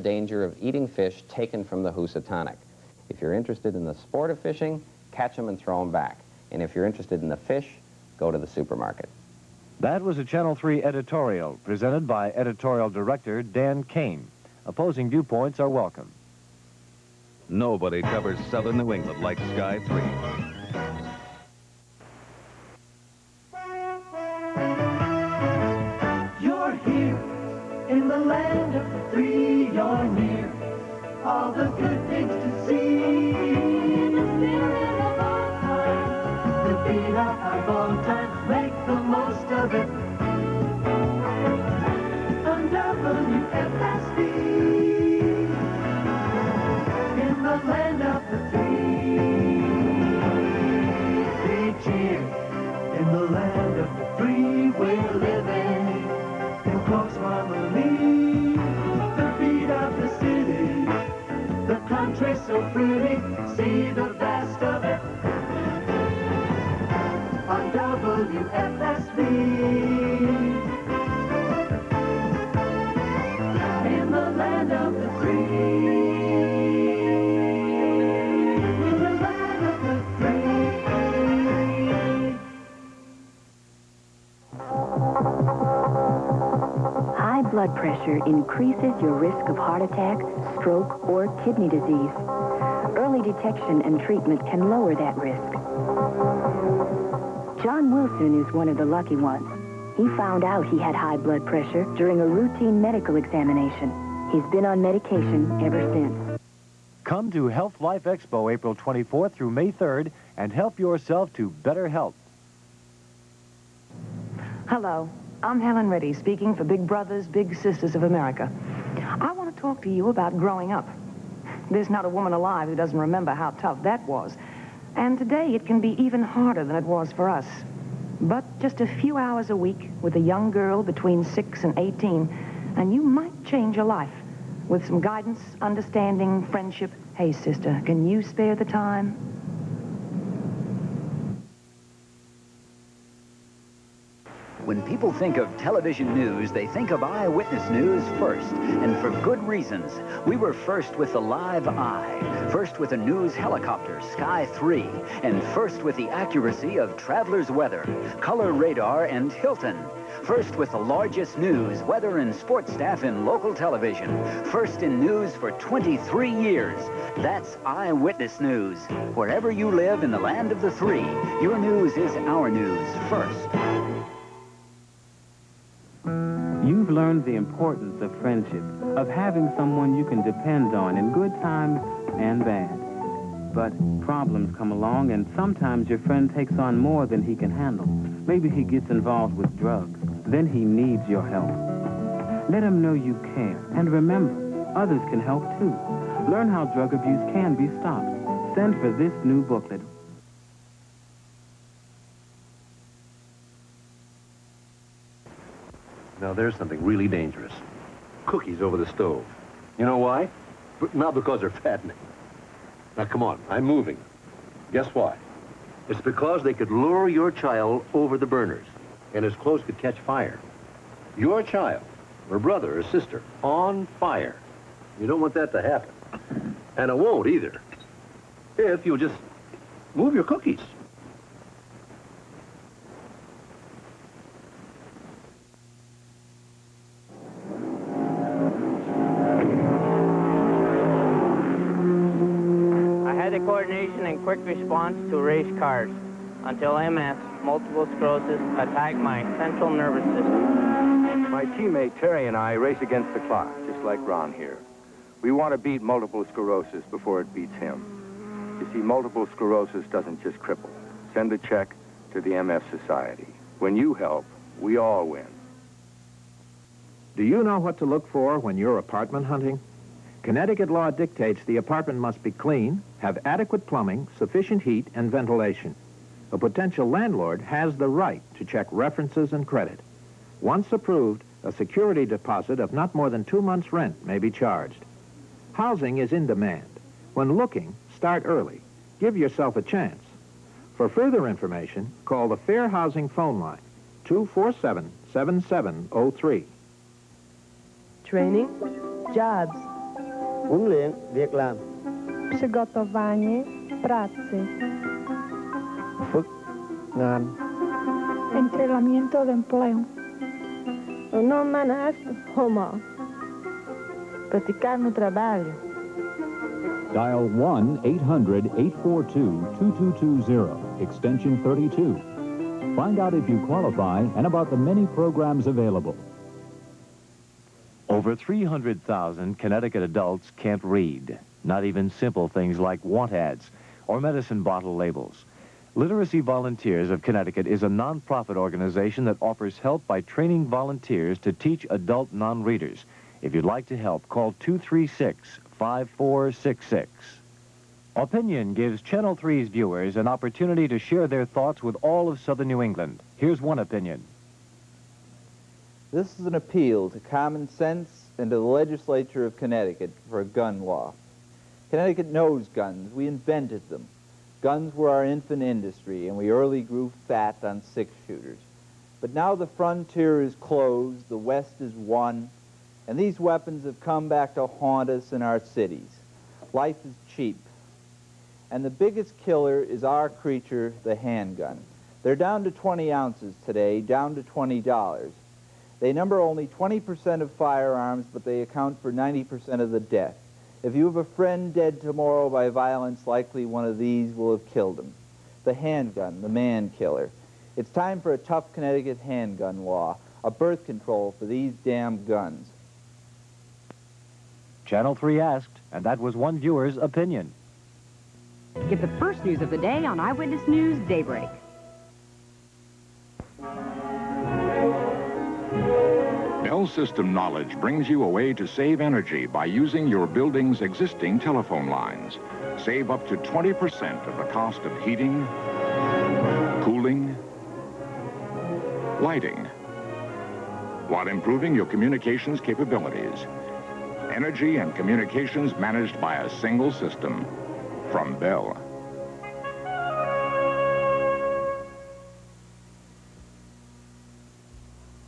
danger of eating fish taken from the Housatonic. If you're interested in the sport of fishing, catch them and throw them back. And if you're interested in the fish, go to the supermarket. That was a Channel 3 editorial presented by editorial director Dan Kane. Opposing viewpoints are welcome. Nobody covers southern New England like Sky 3. You're here in the land of the free. You're near all the good things to see. In the spirit of our time, the beat of our bone time, make the most of it. On WFSB, in the land of the free. We cheer in the land of the free. We're living in close harmony. The beat of the city, the country so pretty. See the best of it on WFSB. In the land of the free. In the land of the free. High blood pressure increases your risk of heart attack, stroke, or kidney disease. Early detection and treatment can lower that risk. John Wilson is one of the lucky ones. He found out he had high blood pressure during a routine medical examination. He's been on medication ever since. Come to Health Life Expo April 24th through May 3rd and help yourself to better health. Hello, I'm Helen Reddy, speaking for Big Brothers, Big Sisters of America. I want to talk to you about growing up. There's not a woman alive who doesn't remember how tough that was. And today it can be even harder than it was for us. But just a few hours a week with a young girl between 6 and 18, and you might change your life with some guidance, understanding, friendship. Hey, sister, can you spare the time? When people think of television news, they think of eyewitness news first, and for good reasons. We were first with the live eye, first with a news helicopter, Sky 3, and first with the accuracy of Traveler's Weather, Color Radar, and Hilton. First with the largest news, weather, and sports staff in local television. First in news for 23 years. That's Eyewitness News. Wherever you live in the land of the three, your news is our news first. You've learned the importance of friendship, of having someone you can depend on in good times and bad. But problems come along, and sometimes your friend takes on more than he can handle. Maybe he gets involved with drugs. Then he needs your help. Let him know you care. And remember, others can help too. Learn how drug abuse can be stopped. Send for this new booklet. Now, there's something really dangerous. Cookies over the stove. You know why? Not because they're fattening. Now, come on, I'm moving. Guess why? It's because they could lure your child over the burners, and his clothes could catch fire. Your child, or brother, or sister, on fire. You don't want that to happen. And it won't either. If you'll just move your cookies. Coordination and quick response to race cars until MS, multiple sclerosis, attacked my central nervous system. My teammate Terry and I race against the clock, just like Ron here. We want to beat multiple sclerosis before it beats him. You see, multiple sclerosis doesn't just cripple. Send a check to the MS Society. When you help, we all win. Do you know what to look for when you're apartment hunting? Connecticut law dictates the apartment must be clean, have adequate plumbing, sufficient heat, and ventilation. A potential landlord has the right to check references and credit. Once approved, a security deposit of not more than 2 months' rent may be charged. Housing is in demand. When looking, start early. Give yourself a chance. For further information, call the Fair Housing phone line, 247-7703. Training, jobs, huấn luyện việc làm. Przygotowanie pracy. Phức ngàn. Entrenamiento de empleo. No manas homo. Praticar no trabalho. Dial 1-800-842-2220, extension 32. Find out if you qualify and about the many programs available. Over 300,000 Connecticut adults can't read, not even simple things like want ads or medicine bottle labels. Literacy Volunteers of Connecticut is a nonprofit organization that offers help by training volunteers to teach adult non-readers. If you'd like to help, call 236-5466. Opinion gives Channel 3's viewers an opportunity to share their thoughts with all of southern New England. Here's one opinion. This is an appeal to common sense and to the legislature of Connecticut for a gun law. Connecticut knows guns. We invented them. Guns were our infant industry, and we early grew fat on six-shooters. But now the frontier is closed, the West is won, and these weapons have come back to haunt us in our cities. Life is cheap. And the biggest killer is our creature, the handgun. They're down to 20 ounces today, down to $20. They number only 20% of firearms, but they account for 90% of the death. If you have a friend dead tomorrow by violence, likely one of these will have killed him. The handgun, the man killer. It's time for a tough Connecticut handgun law, a birth control for these damn guns. Channel 3 asked, and that was one viewer's opinion. Get the first news of the day on Eyewitness News Daybreak. Bell System knowledge brings you a way to save energy by using your building's existing telephone lines. Save up to 20% of the cost of heating, cooling, lighting, while improving your communications capabilities. Energy and communications managed by a single system from Bell.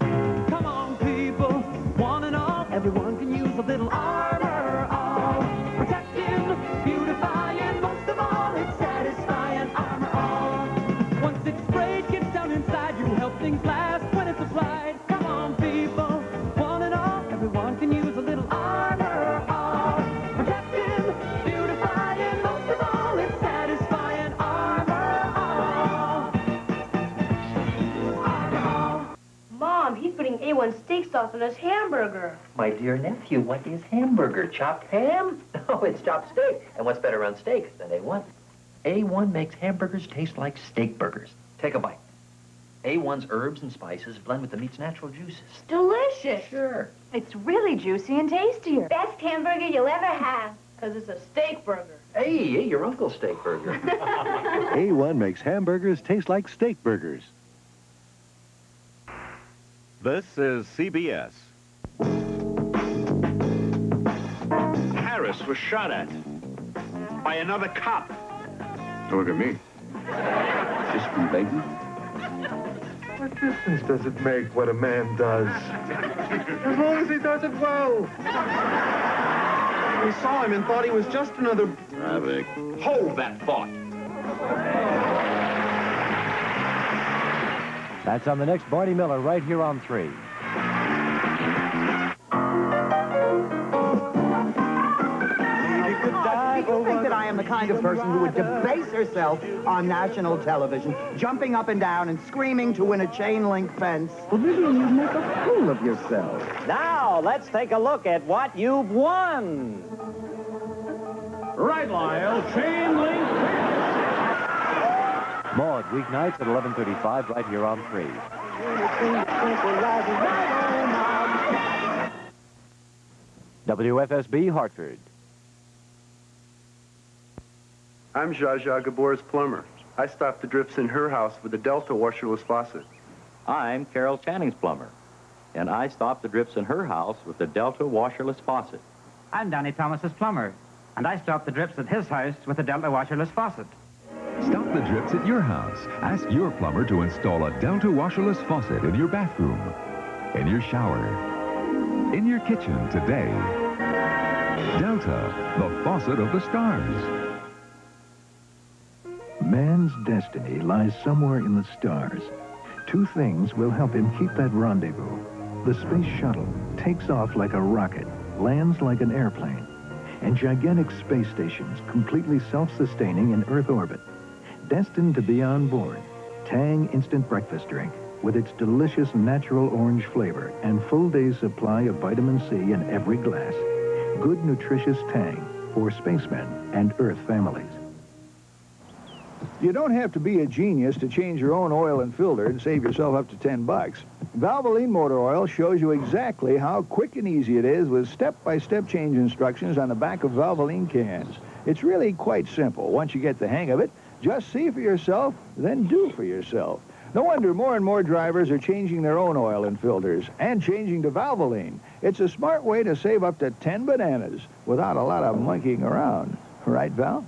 Come on, people, one and all, everyone can use a little armor. All protecting, beautifying, most of all, it's satisfying. Armor All. Once it's sprayed, gets down inside you, help things last when it's applied. Come on, people, one and all, everyone can use a little armor. All protecting, beautifying, most of all, it's satisfying. Armor All. Armor All. Mom, he's putting A1 steak sauce on his hamburger. My dear nephew, what is hamburger? Chopped ham? No, it's chopped steak. And what's better on steak than A1? A1 makes hamburgers taste like steak burgers. Take a bite. A1's herbs and spices blend with the meat's natural juices. Delicious. Sure. It's really juicy and tastier. Best hamburger you'll ever have. Because it's a steak burger. Hey, your uncle's steak burger. A1 makes hamburgers taste like steak burgers. This is CBS. Harris was shot at by another cop. Look at me. Just from begging? What difference does it make what a man does? As long as he does it well. We saw him and thought he was just another... Traffic. Hold that thought. That's on the next Barney Miller right here on 3. You think that I am the kind of person who would debase herself on national television, jumping up and down and screaming to win a chain-link fence? Well, Vivian, you make a fool of yourself. Now, let's take a look at what you've won. Right, Lyle. Chain-link fence. Maud, weeknights at 11:35 right here on 3. WFSB, Hartford. I'm Zsa Zsa Gabor's plumber. I stopped the drips in her house with a Delta washerless faucet. I'm Carol Channing's plumber, and I stopped the drips in her house with the Delta washerless faucet. I'm Donnie Thomas's plumber, and I stopped the drips at his house with the Delta washerless faucet. Stop the drips at your house. Ask your plumber to install a Delta washerless faucet in your bathroom, in your shower, in your kitchen today. Delta, the faucet of the stars. Man's destiny lies somewhere in the stars. Two things will help him keep that rendezvous. The Space Shuttle takes off like a rocket, lands like an airplane, and gigantic space stations completely self-sustaining in Earth orbit. Destined to be on board, Tang instant breakfast drink with its delicious natural orange flavor and full day's supply of vitamin C in every glass. Good nutritious Tang for spacemen and Earth families. You don't have to be a genius to change your own oil and filter and save yourself up to $10. Valvoline motor oil shows you exactly how quick and easy it is with step-by-step change instructions on the back of Valvoline cans. It's really quite simple. Once you get the hang of it, just see for yourself, then do for yourself. No wonder more and more drivers are changing their own oil and filters and changing to Valvoline. It's a smart way to save up to 10 bananas without a lot of monkeying around. Right, Val?